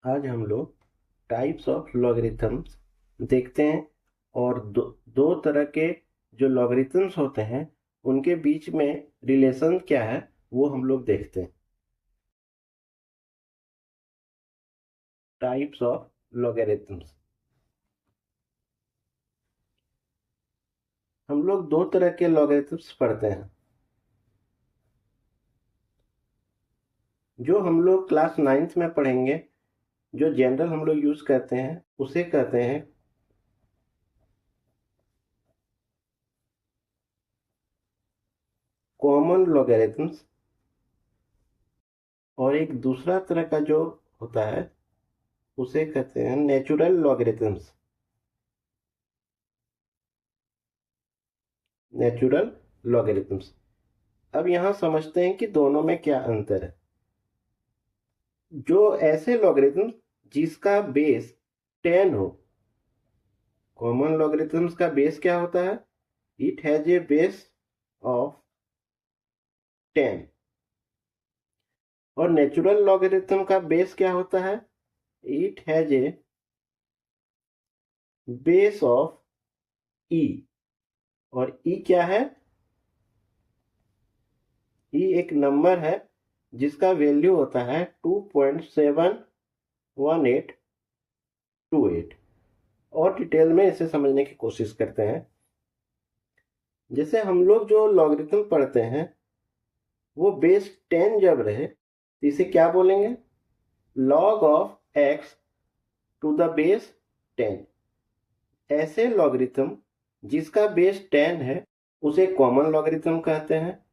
आज हम लोग टाइप्स ऑफ लॉगरिथम्स देखते हैं और दो तरह के जो लॉगरिथम्स होते हैं उनके बीच में रिलेशन क्या है वो हम लोग देखते हैं। टाइप्स ऑफ लॉगरिथम्स हम लोग दो तरह के लॉगरिथम्स पढ़ते हैं। जो हम लोग क्लास 9th में पढ़ेंगे, जो जनरल हम लोग यूज करते हैं उसे कहते हैं कॉमन लॉगरिथम्स, और एक दूसरा तरह का जो होता है उसे कहते हैं नेचुरल लॉगरिथम्स। Natural logarithms. अब यहाँ समझते हैं कि दोनों में क्या अंतर है। जो ऐसे लॉगरिथम्स जिसका बेस 10 हो, कॉमन लॉगरिथम्स का बेस क्या होता है? It has a base of 10। और नेचुरल लॉगरिथम का बेस क्या होता है? It has a base of e. और ई क्या है? ई एक नंबर है जिसका वैल्यू होता है 2.71828। और डिटेल में इसे समझने की कोशिश करते हैं। जैसे हम लोग जो लॉगरिथम पढ़ते हैं वो बेस 10 जब रहे तो इसे क्या बोलेंगे? Log of x to the base 10। ऐसे लॉगरिथम जिसका बेस 10 है उसे कॉमन लॉगरिथम कहते हैं।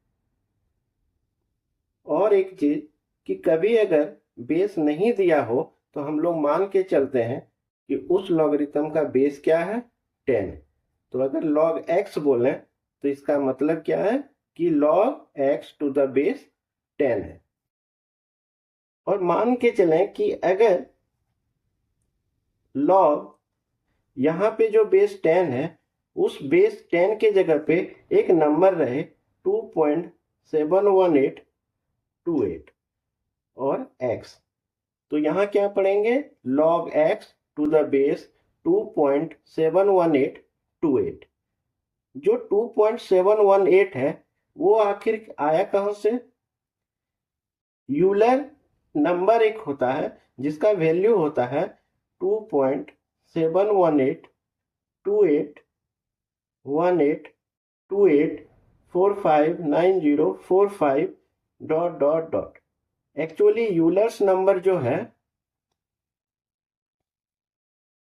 और एक चीज कि कभी अगर बेस नहीं दिया हो तो हम लोग मान के चलते हैं कि उस लॉगरिथम का बेस क्या है? 10। तो अगर log x बोलें तो इसका मतलब क्या है कि log x to the base 10 है। और मान के चलें कि अगर log यहाँ पे जो बेस 10 है उस बेस 10 के जगह पे एक नंबर रहे 2.71828 और x, तो यहाँ क्या पढ़ेंगे? log x to the base 2.71828। जो 2.718 है वो आखिर आया कहां से? यूलर नंबर एक होता है जिसका वैल्यू होता है 2.7182828459045 dot dot dot. Actually Euler's number जो है,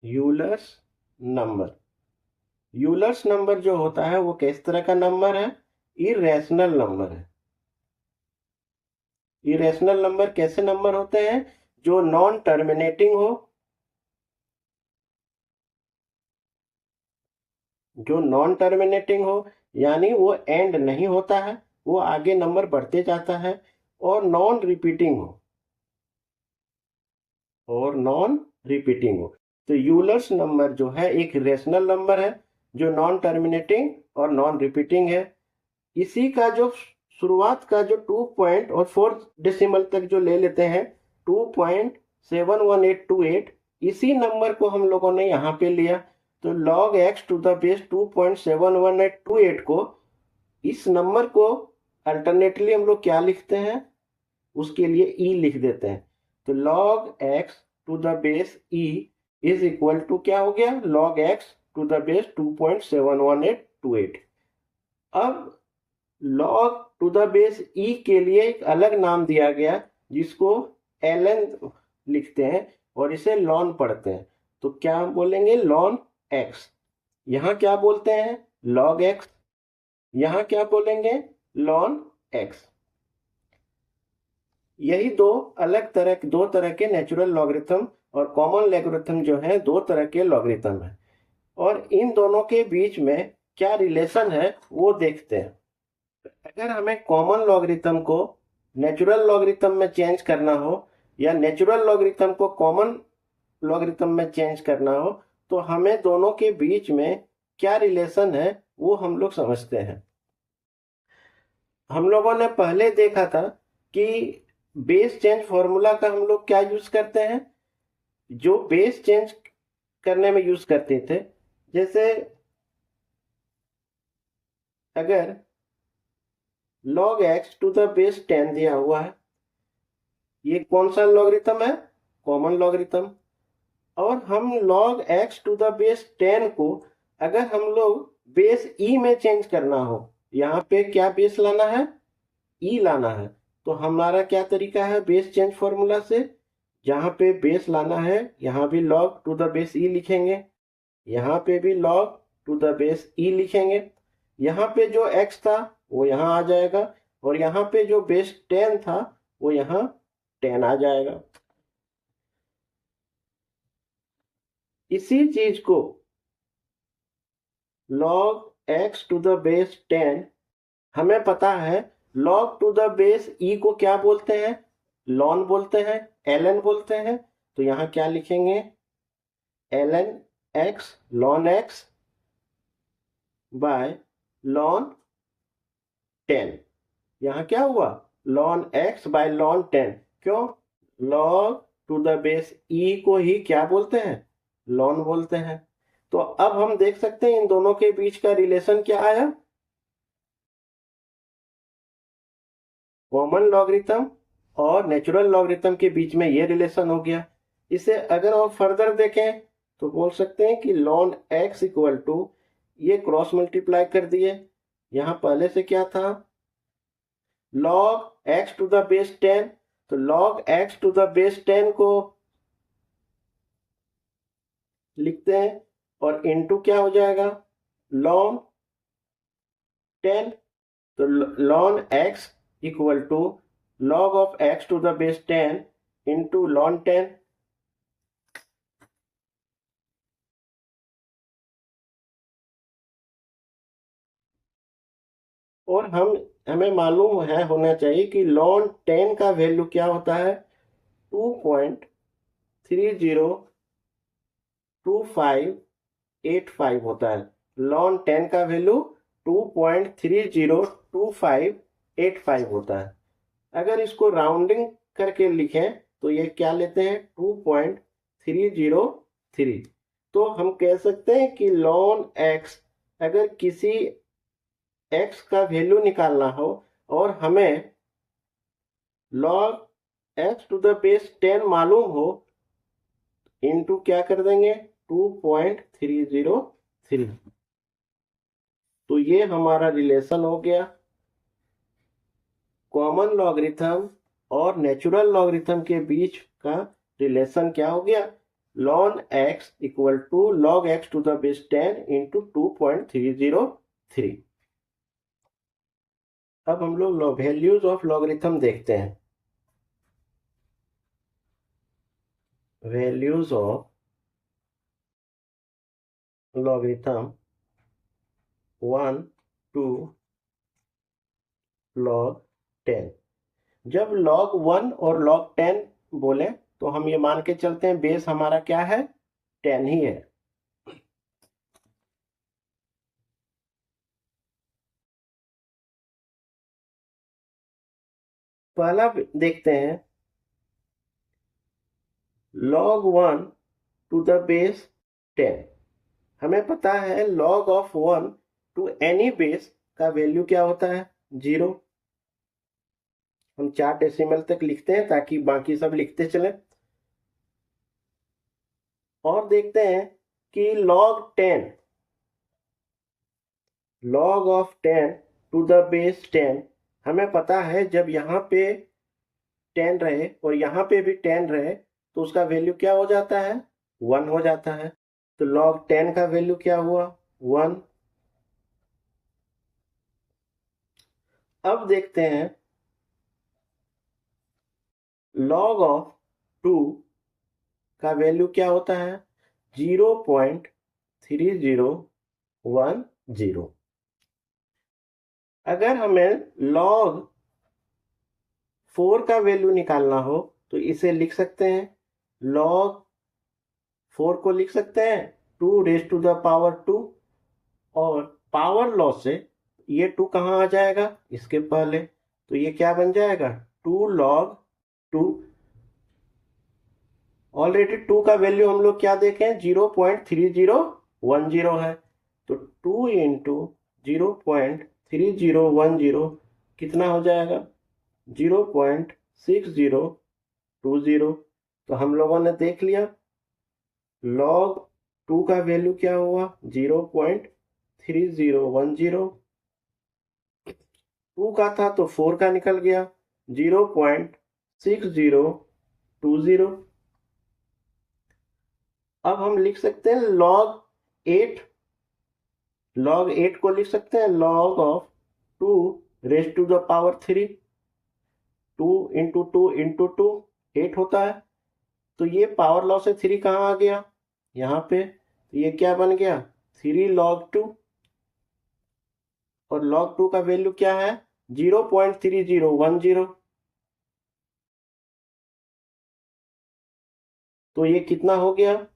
यूलर्स नंबर यूलर्स नंबर जो होता है वो किस तरह का नंबर है? इरेशनल नंबर है। इरेशनल नंबर कैसे नंबर होते हैं? जो नॉन टर्मिनेटिंग हो, जो नॉन टर्मिनेटिंग हो यानी वो एंड नहीं होता है, वो आगे नंबर बढ़ते जाता है। और नॉन रिपीटिंग हो, और नॉन रिपीटिंग हो। तो यूलर्स नंबर जो है एक रेशनल नंबर है जो नॉन टर्मिनेटिंग और नॉन रिपीटिंग है। इसी का जो शुरुआत का जो 2 पॉइंट और 4 डेसिमल तक जो ले लेते हैं 2.71828, इसी नंबर को हम लोगों ने यहाँ पे लिया। तो log x to the base 2.71828 को, इस नंबर को अल्टरनेटली हम लोग क्या लिखते हैं? उसके लिए e लिख देते हैं। तो log x to the base e is equal to क्या हो गया? log x to the base 2.71828। अब log to the base e के लिए एक अलग नाम दिया गया जिसको ln लिखते हैं और इसे ln पढ़ते हैं। तो क्या बोलेंगे? ln x। यहाँ क्या बोलते हैं? log x। यहाँ क्या बोलेंगे? ln x। यही दो तरह के नेचुरल लॉगरिथम और कॉमन लॉगरिथम जो है दो तरह के लॉगरिथम है। और इन दोनों के बीच में क्या रिलेशन है वो देखते हैं। अगर हमें कॉमन लॉगरिथम को नेचुरल लॉगरिथम में चेंज करना हो या नेचुरल लॉगरिथम को कॉमन लॉगरिथम में चेंज करना हो तो हमें दोनों के बीच में क्या रिलेशन है वो हम लोग समझते हैं। हम लोगों ने पहले देखा था कि बेस चेंज फॉर्मूला का हम लोग क्या यूज करते हैं? जो बेस चेंज करने में यूज करते थे, जैसे अगर log x to the base 10 दिया हुआ है, ये कौन सा लॉगरिथम है? Common logarithm. और हम log x to the base 10 को अगर हम लोग बेस e में चेंज करना हो, यहाँ पे क्या बेस लाना है? e लाना है। तो हमारा क्या तरीका है बेस चेंज फॉर्मूला से? जहाँ पे बेस लाना है यहाँ भी log to the base e लिखेंगे, यहाँ पे भी log to the base e लिखेंगे। यहाँ पे जो x था वो यहाँ आ जाएगा, और यहाँ पे जो बेस 10 था वो यहाँ 10 आ जाएगा। इसी चीज को log x to the base 10, हमें पता है log to the base e को क्या बोलते हैं? ln बोलते हैं, ln बोलते हैं। तो यहाँ क्या लिखेंगे? ln x ln x by ln 10। यहाँ क्या हुआ? ln x by ln 10। क्यों? log to the base e को ही क्या बोलते हैं? ln बोलते हैं। तो अब हम देख सकते हैं इन दोनों के बीच का रिलेशन क्या आया? कॉमन लॉगरिथम और नेचुरल लॉगरिथम के बीच में ये रिलेशन हो गया। इसे अगर और फर्दर देखें तो बोल सकते हैं कि ln x इक्वल टू, ये क्रॉस मल्टीप्लाई कर दिए, यहाँ पहले से क्या था? log x to the base 10। तो log x to the base 10 को लिखते हैं, और इनटू क्या हो जाएगा? ln 10। तो ln x equal to log of x to the base 10 into ln 10। और हमें मालूम है होना चाहिए कि ln 10 का वैल्यू क्या होता है? 2.302585 होता है। ln 10 का वैल्यू 2.302585 होता है। अगर इसको राउंडिंग करके लिखें तो ये क्या लेते हैं? 2.303। तो हम कह सकते हैं कि ln x, अगर किसी x का वैल्यू निकालना हो और हमें log x to the base 10 मालूम हो, इनटू क्या कर देंगे? 2.303। तो ये हमारा रिलेशन हो गया। कॉमन लॉगरिथम और नेचुरल लॉगरिथम के बीच का रिलेशन क्या हो गया? ln x equal to log x to the base 10 into 2.303। अब हम लोग वैल्यूज ऑफ लॉगरिथम देखते हैं। Values of logarithm 1 to log 10। जब log 1 और log 10 बोले तो हम ये मान के चलते हैं बेस हमारा क्या है? 10 ही है। पहला देखते हैं log 1 टू द बेस 10। हमें पता है log of 1 to any base का वैल्यू क्या होता है? 0। हम 4 डेसिमल तक लिखते हैं ताकि बाकी सब लिखते चले। और देखते हैं कि log 10, log of 10 to the base 10, हमें पता है जब यहाँ पे 10 रहे और यहाँ पे भी 10 रहे तो उसका वैल्यू क्या हो जाता है? 1 हो जाता है। तो log 10 का वैल्यू क्या हुआ? 1। अब देखते हैं log ऑफ 2 का वैल्यू क्या होता है? 0.3010। अगर हमें log 4 का वैल्यू निकालना हो तो इसे लिख सकते हैं, log 4 को लिख सकते हैं 2 रेज टू द पावर 2, और पावर लॉ से ये 2 कहाँ आ जाएगा? इसके पहले। तो ये क्या बन जाएगा? 2 log 2। ऑलरेडी 2 का वैल्यू हम लोग क्या देखें, 0.3010 है। तो 2 इंटू 0.3010 कितना हो जाएगा, 0.6020। तो हम लोगों ने देख लिया log 2 का वैल्यू क्या हुआ, 0.3010। 2 का था तो 4 का निकल गया, 0.6020। अब हम लिख सकते हैं log 8 को लिख सकते हैं log of 2 raise to the power 3। 2 into 2 into 2 8 होता है। तो ये पावर लॉ से 3 कहाँ आ गया, यहाँ पे। तो ये क्या बन गया, 3 log 2। और log 2 का वैल्यू क्या है, 0.3010। तो ये कितना हो गया,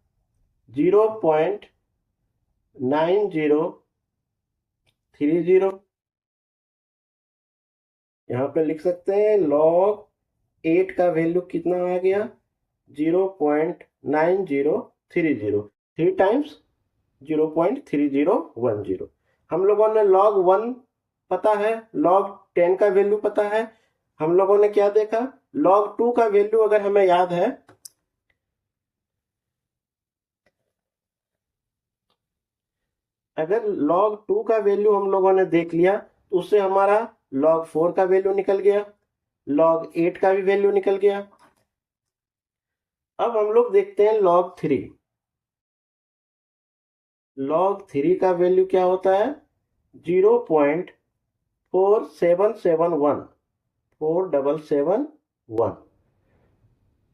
0.9030। यहाँ पे लिख सकते हैं log 8 का वैल्यू कितना आ गया, 0.9030। 3 टाइम्स 0.3010। हम लोगों ने log 1 पता है, log 10 का वैल्यू पता है। हम लोगों ने क्या देखा, log 2 का वैल्यू अगर हमें याद है, अगर log 2 का वैल्यू हम लोगों ने देख लिया तो उससे हमारा log 4 का वैल्यू निकल गया, log 8 का भी वैल्यू निकल गया। अब हम लोग देखते हैं log 3। log 3 का वैल्यू क्या होता है, 0.4771। 4771।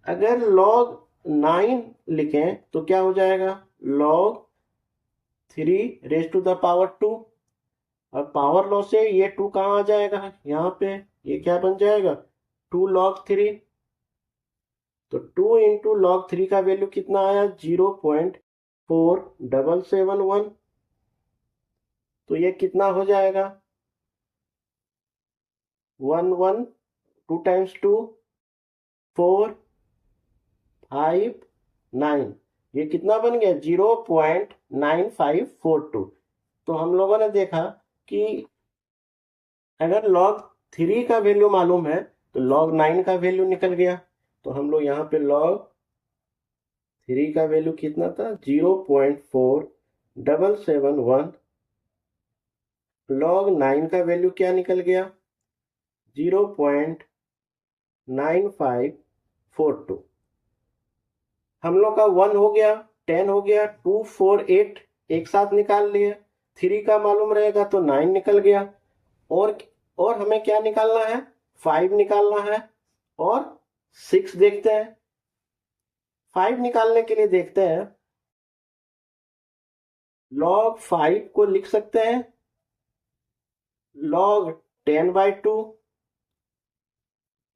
अगर log 9 लिखें तो क्या हो जाएगा, log 3 raise to the power 2। और पावर लॉ से ये 2 कहाँ आ जाएगा, यहाँ पे। ये क्या बन जाएगा, 2 log 3। तो 2 इंटू log 3 का वैल्यू कितना आया, 0.4771। तो ये कितना हो जाएगा, 1 2 टाइम्स 2 4 5 9। ये कितना बन गया, 0.9542। तो हम लोगों ने देखा कि अगर log 3 का वैल्यू मालूम है तो log 9 का वैल्यू निकल गया। तो हम लोग यहाँ पे log 3 का वैल्यू कितना था, 0.4771। log 9 का वैल्यू क्या निकल गया, 0.9542। हम लोग का 1 हो गया, 10 हो गया, 2 4 8 एक साथ निकाल लिए। 3 का मालूम रहेगा तो 9 निकल गया। और हमें क्या निकालना है, 5 निकालना है। और 6 देखते हैं। 5 निकालने के लिए देखते हैं, log 5 को लिख सकते हैं log 10/2।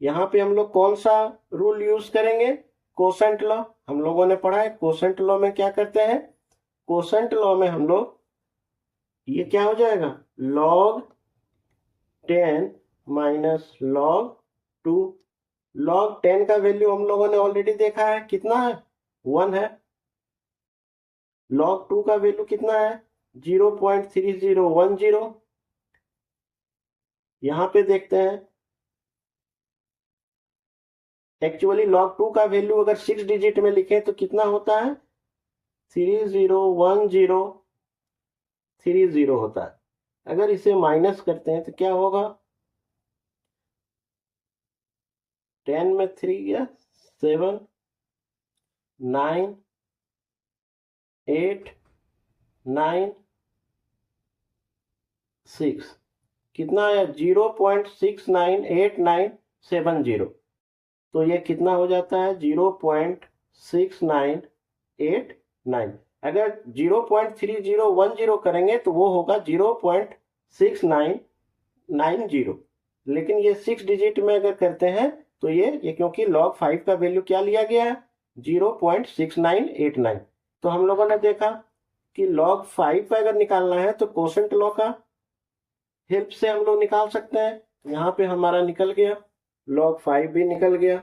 यहाँ पे हम लोग कौन सा रूल यूज करेंगे, कोसेंट लॉ। हम लोगों ने पढ़ा है कोसेंट लॉ में क्या करते हैं, कोसेंट लॉ में हम लोग ये क्या हो जाएगा, log 10 माइनस log 2। log 10 का वैल्यू हम लोगों ने ऑलरेडी देखा है, कितना है, 1 है। log 2 का वैल्यू कितना है, 0.3010। यहां पे देखते हैं, एक्चुअली log 2 का वैल्यू अगर 6 डिजिट में लिखें तो कितना होता है, 301030 होता है। अगर इसे माइनस करते हैं तो क्या होगा, 10 में 3 गया, 7 9 8 9 6 कितना आया, 0.698970। तो ये कितना हो जाता है, 0.6989। अगर 0.3010 करेंगे तो वो होगा 0.6990। लेकिन ये 6 डिजिट में अगर करते हैं तो ये क्योंकि log 5 का वैल्यू क्या लिया गया है, 0.6989। तो हम लोगों ने देखा कि log 5 का अगर निकालना है तो कोसेंट लॉ का हेल्प से हम लोग निकाल सकते हैं। यहाँ पे हमारा निकल गया, log 5 भी निकल गया।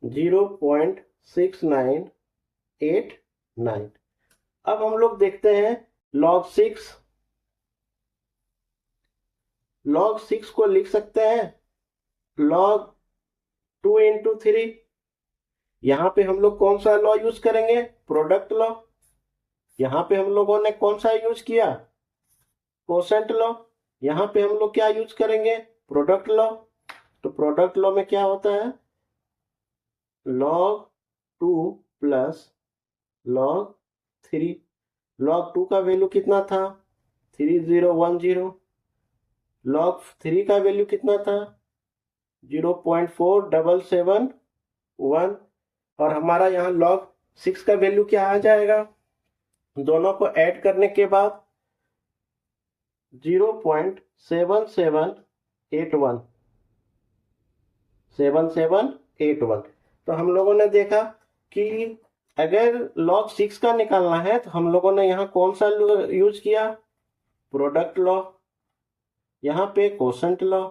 0.6989। अब हम लोग देखते हैं log 6। log 6 को लिख सकते हैं log 2 इंटू 3। यहाँ पे हम लोग कौन सा लॉ यूज करेंगे? Product law. यहाँ पे हम लोगों ने कौन सा यूज किया? Quotient law. यहाँ पे हम लोग क्या यूज करेंगे? Product law. तो प्रोडक्ट लॉ में क्या होता है? log 2 plus log 3। log 2 का वैल्यू कितना था? 3010। log 3 का वैल्यू कितना था? 0.4771। और हमारा यहाँ log 6 का वैल्यू क्या आ जाएगा? दोनों को ऐड करने के बाद 0.7781। 7781। तो हम लोगों ने देखा कि अगर log 6 का निकालना है तो हम लोगों ने यहाँ कौन सा यूज किया? Product law. यहाँ पे कोसेंट लॉ।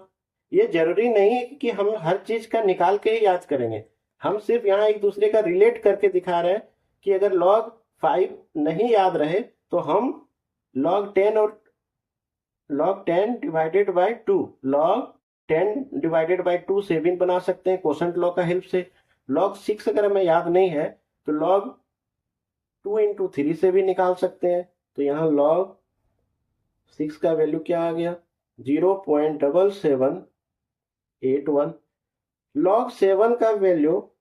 ये जरूरी नहीं है कि हम हर चीज का निकाल के ही याद करेंगे, हम सिर्फ यहाँ एक दूसरे का रिलेट करके दिखा रहे हैं कि अगर log 5 नहीं याद रहे तो हम log 10 और log 10 divided by 2 log 10 divided by 2 से भी बना सकते हैं कोसेंट लॉ का हेल्प से। log 6 अगर हमें याद नहीं है तो log 2 इंटू 3 से भी निकाल सकते हैं। तो यहाँ log 6 का वैल्यू क्या आ गया? 0.7781। log 7 का वैल्यू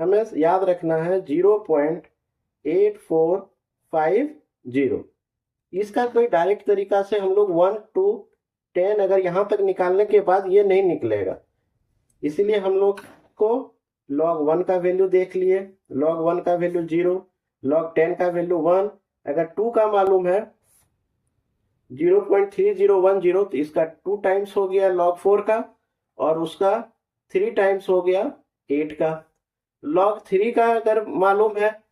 हमें याद रखना है 0.8450। इसका कोई डायरेक्ट तरीका से हम लोग 1 to 10 अगर यहां तक निकालने के बाद ये नहीं निकलेगा, इसीलिए हम लोग को log 1 का वैल्यू देख लिए। log 1 का वैल्यू 0, log 10 का वैल्यू 1। अगर 2 का मालूम है 0.3010 तो इसका 2 टाइम्स हो गया log 4 का, और उसका 3 टाइम्स हो गया 8 का। log 3 का अगर मालूम है,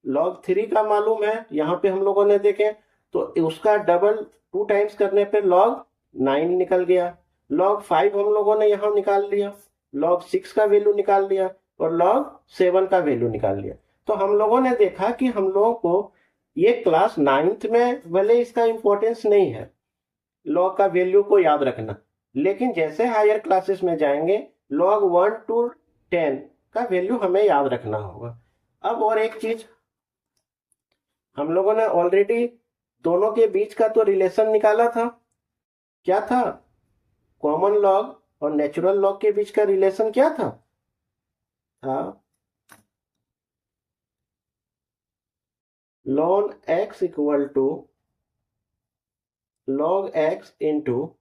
log 3 का मालूम है, यहाँ पे हम लोगों ने देखे तो उसका डबल 2 टाइम्स करने पे log 9 निकल गया। log 5 हम लोगों ने यहाँ निकाल लिया, log 6 का वैल्यू निकाल लिया और log 7 का वैल्यू निकाल लिया। तो हम लोगों ने देखा कि हम लोगों को ये क्लास 9th में भले इसका इंपॉर्टेंस नहीं है log का वैल्यू को याद रखना, लेकिन जैसे हायर क्लासेस में जाएंगे log 1 to 10 का वैल्यू हमें याद रखना होगा। अब और एक चीज, हम लोगों ने ऑलरेडी दोनों के बीच का तो रिलेशन निकाला था। क्या था? कॉमन लॉग और नेचुरल लॉग के बीच का रिलेशन क्या था? ln x equal to log x into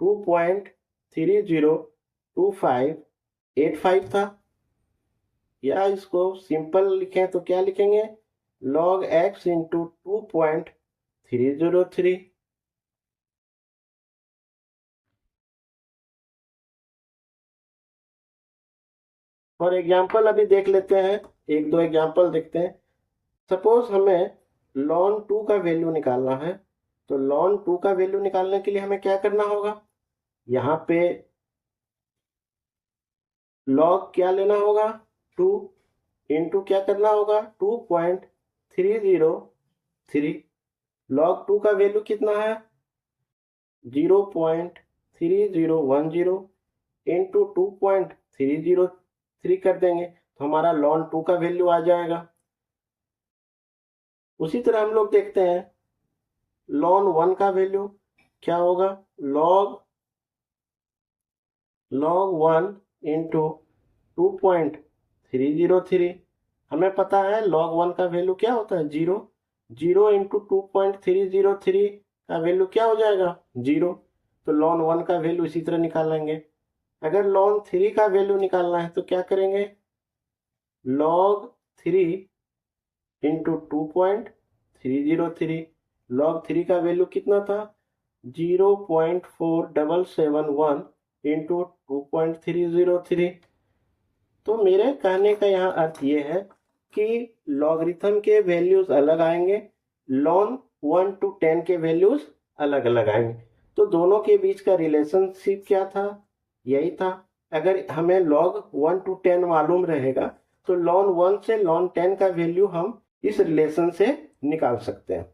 2.302585 था। या इसको सिंपल लिखें तो क्या लिखेंगे? log x into 2.303। और एग्जाम्पल अभी देख लेते हैं, एक दो एग्जाम्पल देखते हैं। सपोज हमें ln 2 का वैल्यू निकालना है, तो ln 2 का वैल्यू निकालने के लिए हमें क्या करना होगा? यहाँ पे log क्या लेना होगा? 2 इंटू क्या करना होगा? 2.303। log 2 का वैल्यू कितना है? 0.3010 इंटू 2.303 कर देंगे तो हमारा ln 2 का वैल्यू आ जाएगा। उसी तरह हम लोग देखते हैं ln 1 का वैल्यू क्या होगा? log 1 into 2.303। हमें पता है log 1 का वैल्यू क्या होता है? 0। 0 इंटू 2.303 का वैल्यू क्या हो जाएगा? 0। तो ln 1 का वैल्यू इसी तरह निकालेंगे। अगर ln 3 का वैल्यू निकालना है तो क्या करेंगे? log 3 into 2.303। log 3 का वैल्यू कितना था? 0.4771 इंटू 2.303। तो मेरे कहने का यहाँ अर्थ ये है कि लॉगरिथम के वैल्यूज अलग आएंगे, ln 1 to 10 के वैल्यूज अलग अलग आएंगे। तो दोनों के बीच का रिलेशनशिप क्या था? यही था। अगर हमें log 1 to 10 मालूम रहेगा तो ln 1 से ln 10 का वैल्यू हम इस रिलेशन से निकाल सकते हैं।